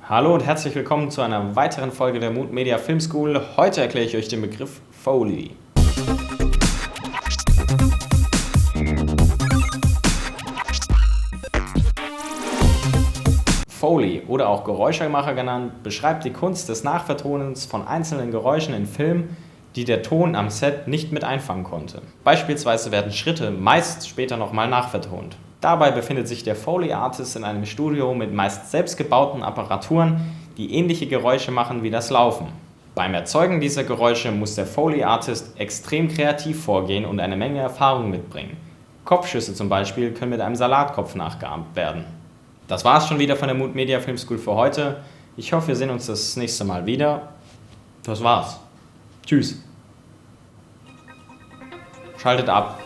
Hallo und herzlich willkommen zu einer weiteren Folge der Mood Media Film School. Heute erkläre ich euch den Begriff Foley. Foley oder auch Geräuschemacher genannt, beschreibt die Kunst des Nachvertonens von einzelnen Geräuschen in Filmen, die der Ton am Set nicht mit einfangen konnte. Beispielsweise werden Schritte meist später nochmal nachvertont. Dabei befindet sich der Foley Artist in einem Studio mit meist selbstgebauten Apparaturen, die ähnliche Geräusche machen wie das Laufen. Beim Erzeugen dieser Geräusche muss der Foley Artist extrem kreativ vorgehen und eine Menge Erfahrung mitbringen. Kopfschüsse zum Beispiel können mit einem Salatkopf nachgeahmt werden. Das war's schon wieder von der Mood Media Film School für heute. Ich hoffe, wir sehen uns das nächste Mal wieder. Das war's. Tschüss. Schaltet ab.